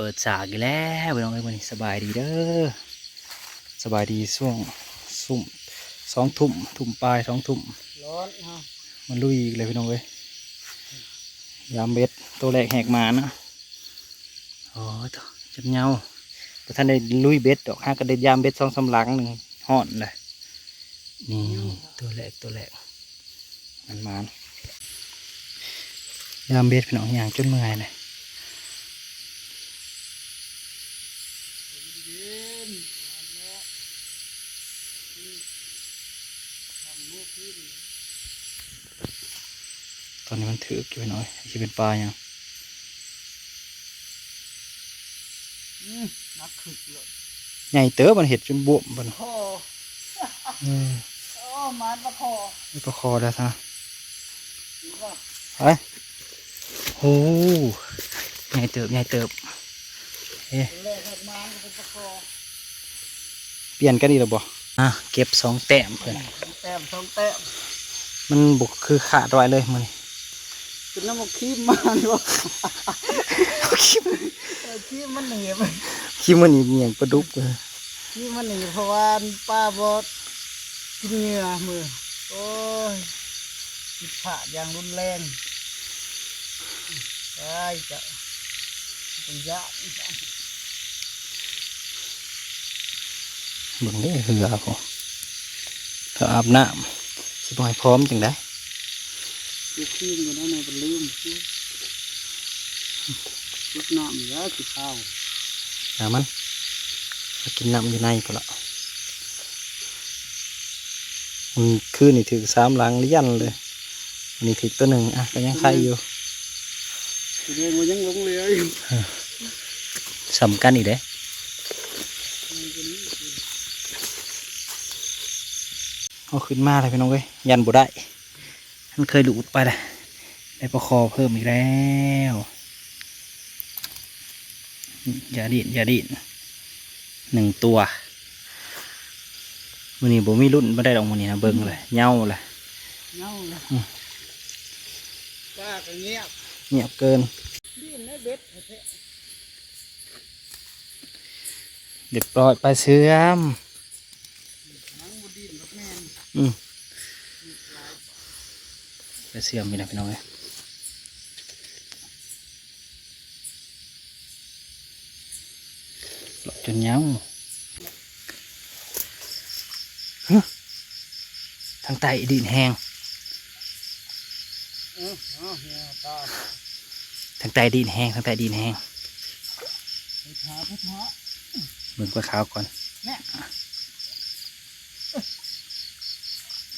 เปิดฉากอีกแล้วพี่น้องเอ้ยวันนี้สบายดีเด้อสบายดีช่วงสุ่ม2 ทุ่มปลาย2 ทุ่มร้อนฮะมันลุยอีกเลยพี่น้องเอ้ยยามเบ็ดตัวแรกแหกมานะอ๋อจับเงาแต่ท่านได้ลุยเบ็ดดอกฮะก็ได้ยามเบ็ด2-3 หลังหนึ่งห่อนเลยนี่ตัวแรกมันยามเบ็ดพี่น้องอย่างจนเมื่อยเลยตอนนี้มันถือกี่ไปหน่อยจะเป็นปลาอย่างนักขึ้นเลยใหญ่เต๋อมันเห็ดจนบวมมัน คอโอ้มันประคอ นี่ประคอแล้วซะ ว่า ไปโอ้ใหญ่เติบเอ๊ะ แรกมันเป็นประคอ เปลี่ยนกันดีหรือบ่เก็บ2 แต้มเพื่อน แต้มสองแต้มมันบุกคือขาดไว้เลยมัน เป็นน้ำมันขี้มาหรือว่า ขี้ ขี้มันหนีบ มันอีกอย่างปลาดุกเลย ขี้มันหนีเพราะว่าป้าบอสกินเหงื่อมือโอ้ยผิดพลาดอย่างรุนแรงได้จะเป็นยาก เบิ่งได้เหือพอถ้าอาบน้ำสิบ่ให้พร้อมจังได้ คือขี้มันก็ได้ในเป็นลืมลุกน้ำยาขี้ข้าว หามันมากินน้ำอยู่ในพอละมันคืนนี่ถือ3 หลังเลี้ยนเลยอันนี้ถือตัวหนึ่งก็ยังไข่อยู่ เรียนว่ายังลงเรืออยู่ สำคัญอีกเด้เอาขึ้นมาเลยพี่น้องเว้ยยันบ่ได้มันเคยหลุดไปเลยได้ประคอเพิ่มอีกแล้วอย่าดิ้น1 ตัวมื้อนี้บ่มีรุ่นบ่ได้ดอกมื้อนี้นะเบิ่งเลยเหงาเลย เงาเลยป้าก็เงียบ เงียบเกิน ดิ้นได้เบ็ดแท้ เรียบร้อยปลาเสื่อม นังบดิ้นรถแม่น ปลาเสื่อมมีนะพี่น้องเอ้ยหลบจนเหงาทางใต้ดินแห้ง เฮียตา ทางใต้ดินแห้ง ไปท้าพุทธะ เบิ่งปลาขาวก่อน เนี่ย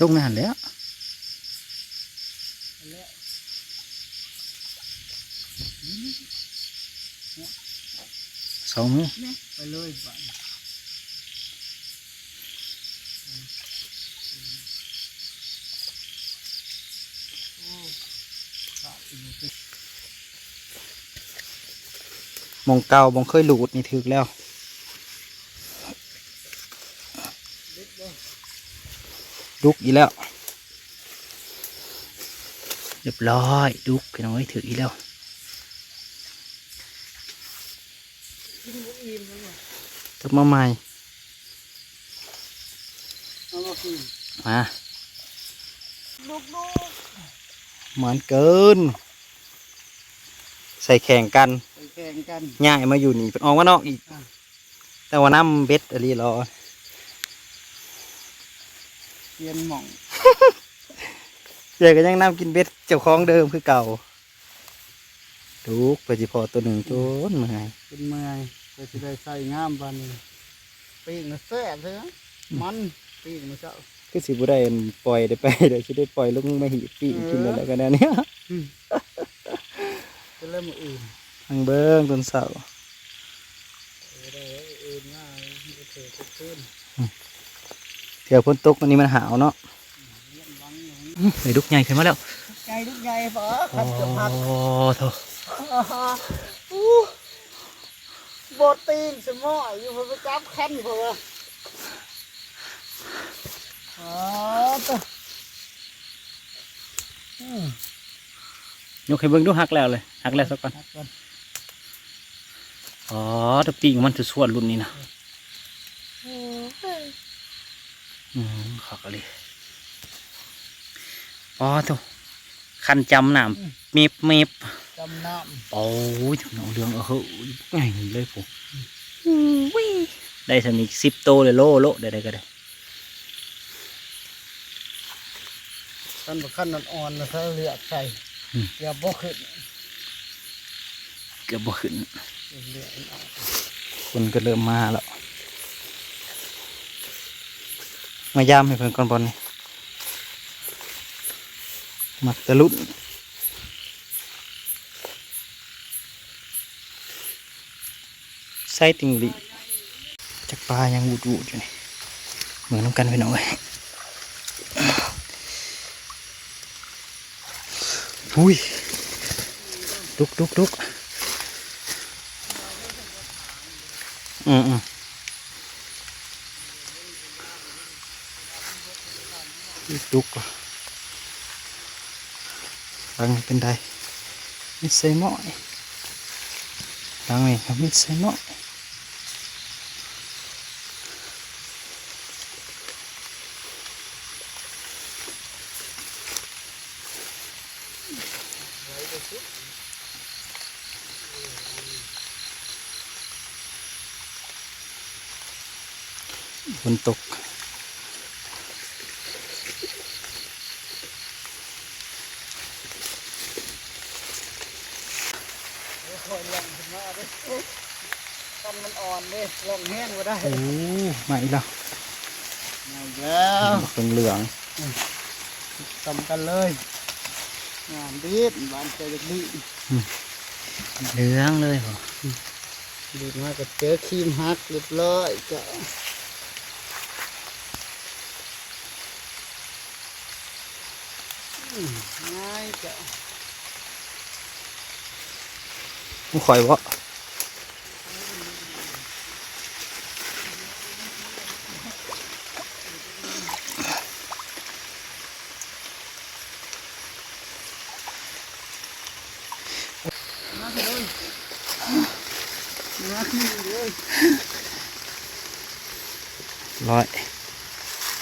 ลงนานแล้ว แล้ว 2 มื้อ เนี่ยไปเลยไปโอ้ขาดอีกนิด มองเก่ามองเคยหลุดนี่ถึกแล้ว เด็ดเลย ดุกอีแล้วเรียบร้อยดุกพี่น้องเอ้ยถึกอีแล้ว กินบุอิ่มแล้วเหรอ จับมาใหม่ เอามากิน มา ลูก เหมือนเกิน ใส่แข่งกัน ไปแข่งกัน ง่ายมาอยู่นี่เป็นออกมานอกอีก แต่ว่าน้ำเบ็ดอะไรรอ เปลี่ยนหม่อง เดี๋ยวก็ยังน้ำกินเบ็ดเจ้าของเดิมคือเก่าดุกไปจิพอตัวหนึ่งจนเมื่อย เป็นเมื่อยก็จะได้ใส่งามบานนี้ปีกมันแซ่บใช่ไหมมันปีกมันเจ้า คือสิบุได้ปล่อยได้ไปเดี๋ยวจะได้ปล่อยลงมาหีบปีกกินแล้วกันนะเนี่ย จะเริ่มมืออื่น ทางเบิ้งต้นเสา ได้อื่นง่ายจะเถิดขึ้น เที่ยวพ้นตกวันนี้มันหาวเนาะ เลี้ยงวังอย่างนี้ ไปดุกใหญ่ขึ้นมาแล้ว ใจลูกใหญ่ปะขัดจะพัก โอ้โถ โบตีนสมออยู่พอไปจับคันพอตัวย กให้เบิ้งดูหักแล้วเลยหักแล้วสักก่อน อ๋อตะปีกมันจะส่วนรุ่นนี้นะขักอะไรอ๋อทุกคันจำหนามเมบจำน้ โอ้ยหนองเรืองง่ายเลยผมได้สำนี10 โตเลยโลได้ก็ได้ ำขั้นขั้นอ่อนๆนะถ้าเลือกใส่อย่าบ่ขึ้น เกือบบ่ขึ้น เลือกมันออก คนก็เริ่มมาแล้วมายามให้เพิ่นก่อนบอลนี่มักตะลุนไส้ติงหลีจักปลายังวูดอยู่นี่เหมือนน้ำกันไปหน่อยอุ้ยดุกดุกฟังเป็นไดมิดใส่หม้อฟังนี่ครับมิดใส่หม้อฝนตกค่อยๆลงขึ้นมาเด้ขั้นมันอ่อนเด้ลงแห้งก็ได้ โอ้มาอีกแล้ว เอาแล้ว เหลือง ทำกันเลยงานดีดบ้านเจอดี เหลืองเลยเหรอ ดีดมาก็เจอครีมฮักเรียบร้อยก็ง่ายก็ มึงคอยวะ มาเลยมาเลย ร้อย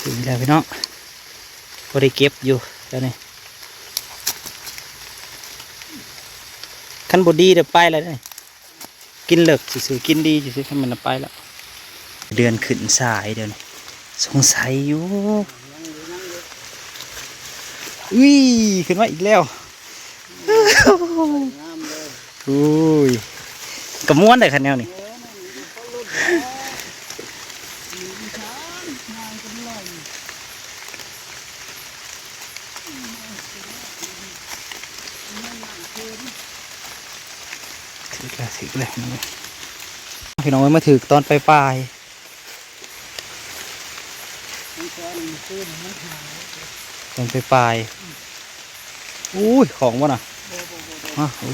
ถึงแล้วพี่น้องพอได้เก็บอยู่แล้วนี่ขั้นบดีเดี๋ยวไปแล้วนี่กินเลิกซื่อๆกินดีซื่อๆขั้นมันไปแล้วเดือนขึ้นสายเดี๋ยวนี้สงสัยอยู่อุ้ยขึ้นมาอีกแล้ว งามเลย อุ้ยกระม้วนได้คันแนวนี่ถือเลยพี่น้องมาถือตอนปลาย มันแค่นี้ตื้นมันหาย ตอนปลายอุ้ยของวะน่ะโอ้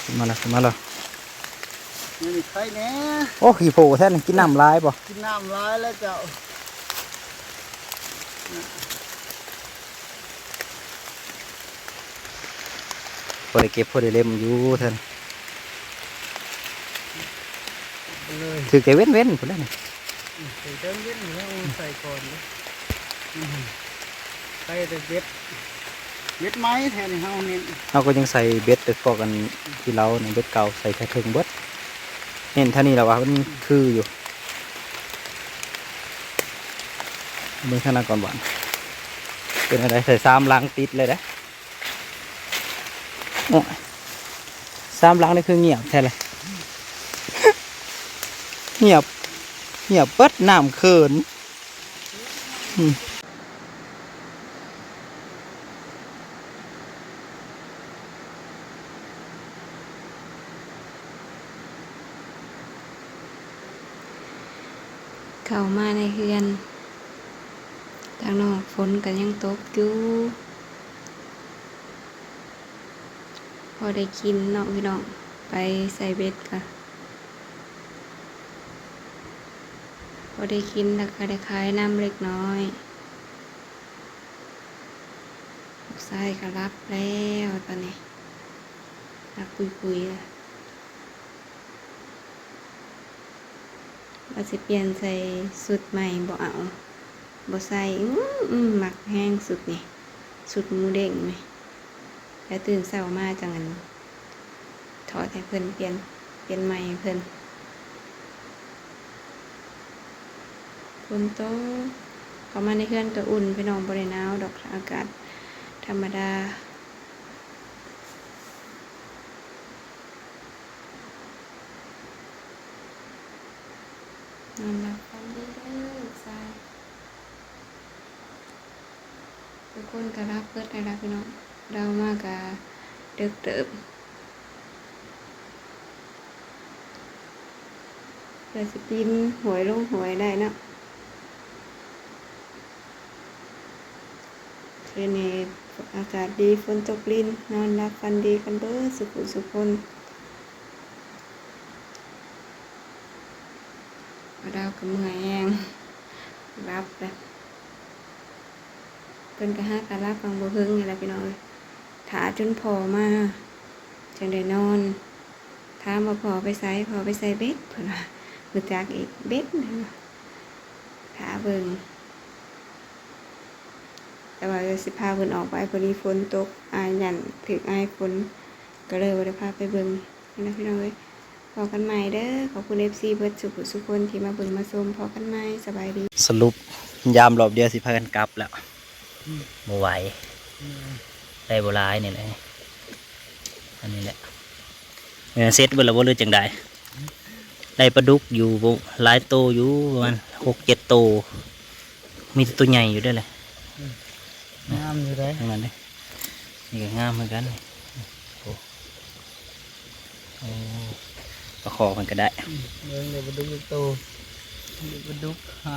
ขึ้นมาแล้ว นี่ใครแน่ โอ้ขี่โผล่แท่นกินน้ำลายป่ะ กินน้ำร้ายแล้วเจ้า พอได้เก็บพอได้เล่มอยู่ท่าน เลย ถือแกเว้นผมได้นี่ ใส่เติมเย็นแล้วใส่ก่อนเลยใส่แต่เบ็ดไม้แทนเฮานี่ เราก็ยังใส่เบ็ดแต่พอกันที่เราเนี่ยเบ็ดเก่าใส่แค่ถึงเบ็ดเห็นเท่านี้แล้ววะมันคืออยู่เมื่อขนาดก่อนหวานเป็นอะไรใส่3 ลังติดเลยนะโอ้ย3 ลังนี่คือเงียบแท้เลย เงียบเปิดน้ำเขินเข้ามาในเฮือนทางนอกฝนก็ยังตกอยู่พอได้กินเนาะพี่น้องไปใส่เบ็ดก็พอได้กินแล้วก็ได้ขายน้ำเล็กน้อยลูกชายก็รับแล้วตอนนี้รับปุยๆแล้ว เราสิเปลี่ยนใส่สุดใหม่บ่เอาบ่ใส่หมักแห้งสุดนี่สุดหมูเด้งไหมแล้วตื่นเช้ามาจังงั้นถอดให้เพิ่นเปลี่ยนใหม่ให้เพิ่นฝนตกเข้ามาในเฮือนก็อุ่นพี่น้องบ่ได้หนาวดอกอากาศธรรมดานอนหลับฝันดีเด้อลูกชายทุกคนก็รับเบิดได้รับพี่น้องเรามากะดึกเติบเพื่อสิปีนหวยลงหวยได้เนาะคืนนี้อากาศดีฝนตกลิ้นนอนหลับฝันดีกันเบิดสุขคนดาวกับเมื่อยแองรับแบบเป็นกระห้าการรับฟังบ่เฮิงนี่แหละพี่น้องถาจนพอมาจังได้นอนถามว่าพอไปใส่เบ็ดเพิ่นว่ามือจักอีกเบ็ดนั่นว่ะถาเบิ่งแต่ว่าสิพาเพิ่นออกไปพอดีฝนตกอายหยันถึกอายฝนก็เลยบ่ได้พาไปเบิ่งนี่นะพี่น้องเอ้ยพอกันใหม่เด้อขอบคุณ FC เบิดสุขคนที่มาเบิ่งมาชมพอกันใหม่สบายดีสรุปยามรอบเดียวสิพากันกลับแล้วบ่ไหวได้บ่หลายนี่แหละอันนี้แหละเซ็ตเบิ่แล้วบ่รู้จังได๋ได้ปลาดุกอยู่บ่หลายโตอยู่ประมาณ 6-7 โตมีแต่ตัวใหญ่อยู่ด้วยแหละ งามอยู่ได้ ทั้งนั้นเด้นี่ก็งามเหมือนกันโอ้โอ้ประคอมันก็ได้ เดี๋ยวไปดูโตเดี๋ยวไปดูหา